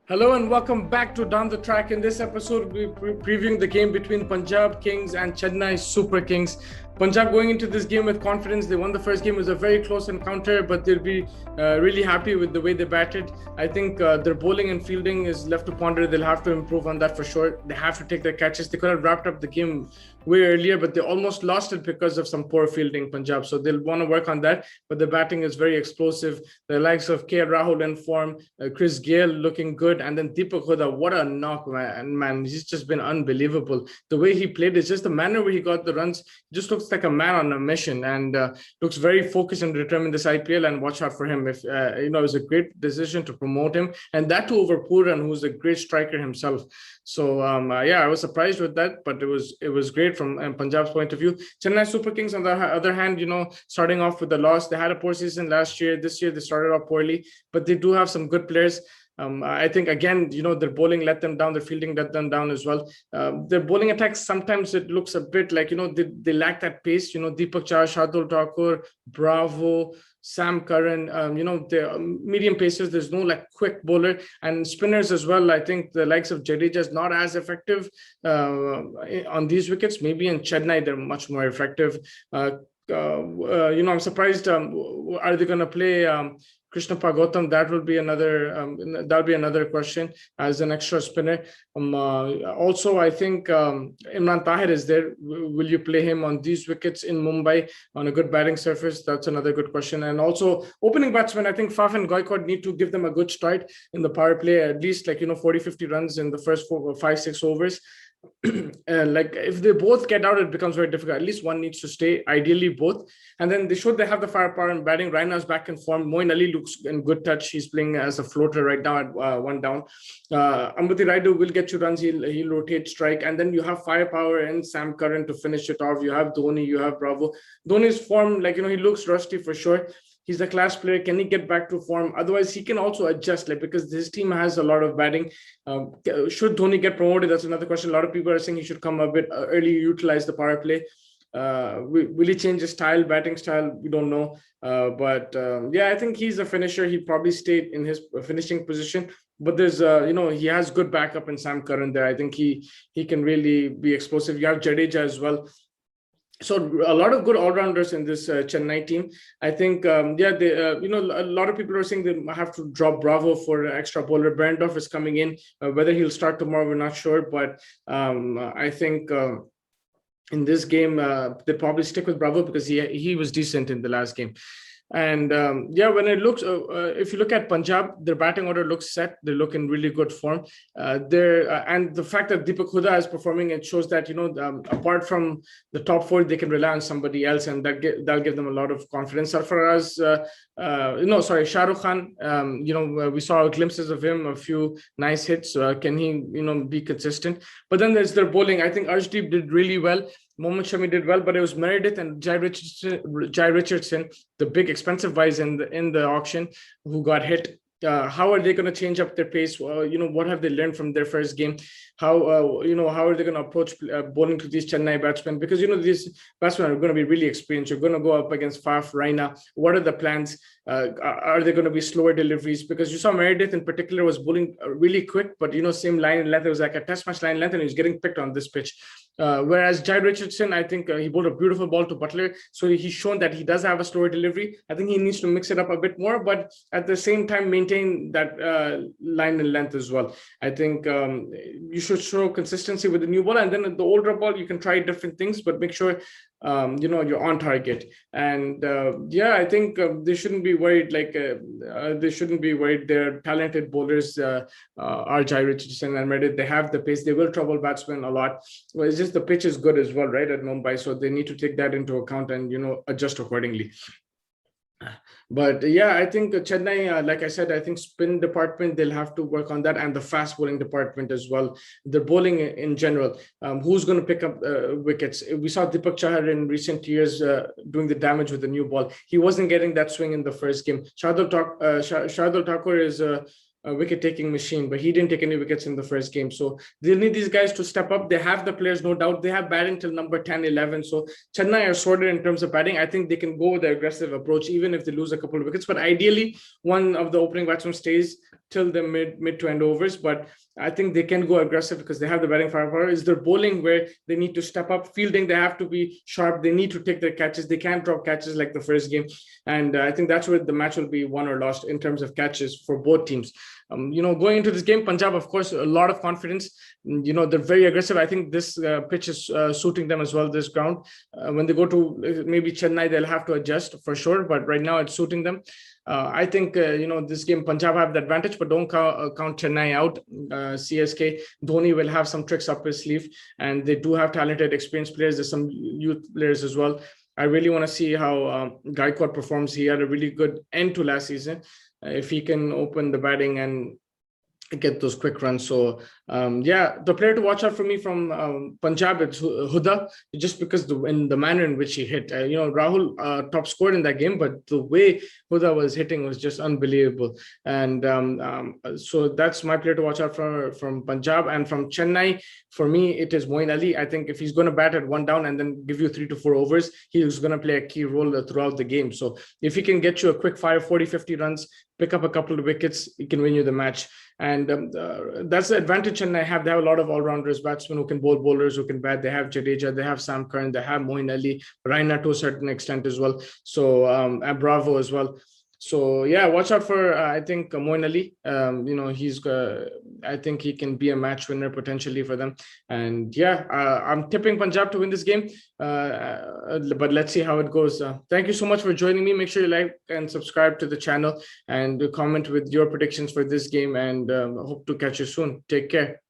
Hello and welcome back to Down the Track. In this episode, we're previewing the game between Punjab Kings and Chennai Super Kings. Punjab going into this game with confidence. They won the first game. It was a very close encounter, but they'll be really happy with the way they batted. I think their bowling and fielding is left to ponder. They'll have to improve on that for sure. They have to take their catches. They could have wrapped up the game way earlier, but they almost lost it because of some poor fielding, Punjab. So they'll want to work on that. But the batting is very explosive. The likes of KL Rahul in form, Chris Gayle looking good, and then Deepak Hooda, what a knock, man. He's just been unbelievable. The way he played is just the manner where he got the runs. Just looks like a man on a mission, and looks very focused and determined this IPL. And watch out for him. If it was a great decision to promote him, and that to over Pooran, who's a great striker himself. So I was surprised with that, but it was great from Punjab's point of view. Chennai Super Kings, on the other hand, starting off with the loss, they had a poor season last year. This year they started off poorly, but they do have some good players. I think again, their bowling let them down, their fielding let them down as well. Their bowling attacks, sometimes it looks a bit like, they lack that pace. Deepak Chahar, Shardul Thakur, Bravo, Sam Curran, the medium pacers. There's no quick bowler, and spinners as well. I think the likes of Jadeja is not as effective on these wickets. Maybe in Chennai, they're much more effective. I'm surprised. Are they going to play Krishnappa Gautam? That will be another question as an extra spinner. Also, I think Imran Tahir is there. Will you play him on these wickets in Mumbai on a good batting surface? That's another good question. And also opening batsmen, I think Faf and Gaikwad need to give them a good start in the power play, at least 40-50 runs in the first 5-6 overs. If they both get out, it becomes very difficult. At least one needs to stay, ideally both. And then they have the firepower in batting. Raina's back in form. Moeen Ali looks in good touch. He's playing as a floater right now at one down. Ambati Raidu will get you runs. He'll rotate strike. And then you have firepower and Sam Curran to finish it off. You have Dhoni, you have Bravo. Dhoni's form, he looks rusty for sure. He's a class player. Can he get back to form? Otherwise, he can also adjust, because his team has a lot of batting. Should Dhoni get promoted? That's another question. A lot of people are saying he should come a bit early, utilize the power play. Will he change his batting style? We don't know. I think he's a finisher. He'd probably stay in his finishing position. But there's, he has good backup in Sam Curran there. I think he can really be explosive. You have Jadeja as well. So a lot of good all-rounders in this Chennai team. I think, a lot of people are saying they have to drop Bravo for an extra bowler. Berndorf is coming in. Whether he'll start tomorrow, we're not sure. But I think in this game, they probably stick with Bravo because he was decent in the last game. And when it looks, if you look at Punjab, their batting order looks set. They look in really good form. And the fact that Deepak Hooda is performing, it shows that apart from the top four, they can rely on somebody else, and that'll give them a lot of confidence. Sarfaraz, Shah Rukh Khan. We saw glimpses of him, a few nice hits. Can he, be consistent? But then there's their bowling. I think Arshdeep did really well. Mohammad Shami did well, but it was Meredith and Jai Richardson, the big expensive buys in the auction, who got hit. How are they going to change up their pace? What have they learned from their first game? How are they going to approach bowling to these Chennai batsmen? Because, these batsmen are going to be really experienced. You're going to go up against Faf, Raina. What are the plans? Are they going to be slower deliveries? Because you saw Meredith in particular was bowling really quick, but, same line and length. It was like a test match line and length, and he was getting picked on this pitch. Whereas Jai Richardson, I think he bowled a beautiful ball to Butler. So he's shown that he does have a slower delivery. I think he needs to mix it up a bit more, but at the same time, maintain that line and length as well. I think you should show consistency with the new ball. And then the older ball, you can try different things, but make sure you're on target. And I think they shouldn't be worried. They shouldn't be worried. They're talented bowlers. Are Jai Richardson and Meredith. They have the pace. They will trouble batsmen a lot. Well, it's just the pitch is good as well, right, at Mumbai. So they need to take that into account and adjust accordingly. But I think Chennai, like I said, I think spin department, they'll have to work on that, and the fast bowling department as well. The bowling in general, who's going to pick up wickets? We saw Deepak Chahar in recent years doing the damage with the new ball. He wasn't getting that swing in the first game. Shardul Thakur is a wicket-taking machine, but he didn't take any wickets in the first game. So they'll need these guys to step up. They have the players, no doubt. They have batting till number 10, 11. So Chennai are sorted in terms of batting. I think they can go with the aggressive approach, even if they lose a couple of wickets. But ideally, one of the opening batsmen stays till the mid to end overs. But I think they can go aggressive because they have the batting firepower. Is their bowling where they need to step up? Fielding, they have to be sharp. They need to take their catches. They can't drop catches like the first game. And I think that's where the match will be won or lost in terms of catches for both teams. Going into this game, Punjab, of course, a lot of confidence. They're very aggressive. I think this pitch is suiting them as well, this ground. When they go to maybe Chennai, they'll have to adjust for sure. But right now, it's suiting them. I think, this game, Punjab have the advantage, but don't count Chennai out. CSK, Dhoni will have some tricks up his sleeve, and they do have talented, experienced players. There's some youth players as well. I really want to see how Gaikwad performs. He had a really good end to last season. If he can open the batting and get those quick runs. So the player to watch out for me from Punjab, it's Huda, just because in the manner in which he hit. Rahul top scored in that game, but the way Huda was hitting was just unbelievable. And so that's my player to watch out for from Punjab. And from Chennai, for me, it is Moeen Ali. I think if he's going to bat at one down and then give you 3 to 4 overs, he's going to play a key role throughout the game. So if he can get you a quick fire, 40, 50 runs, pick up a couple of wickets, he can win you the match. And that's the advantage Chennai have. They have a lot of all-rounders, batsmen who can bowl, bowlers who can bat. They have Jadeja, they have Sam Curran, they have Moeen Ali, Raina to a certain extent as well. So and Bravo as well. So watch out for I think Moeen Ali. He's I think he can be a match winner potentially for them. And I'm tipping Punjab to win this game. But let's see how it goes. Thank you so much for joining me. Make sure you like and subscribe to the channel and comment with your predictions for this game. And hope to catch you soon. Take care.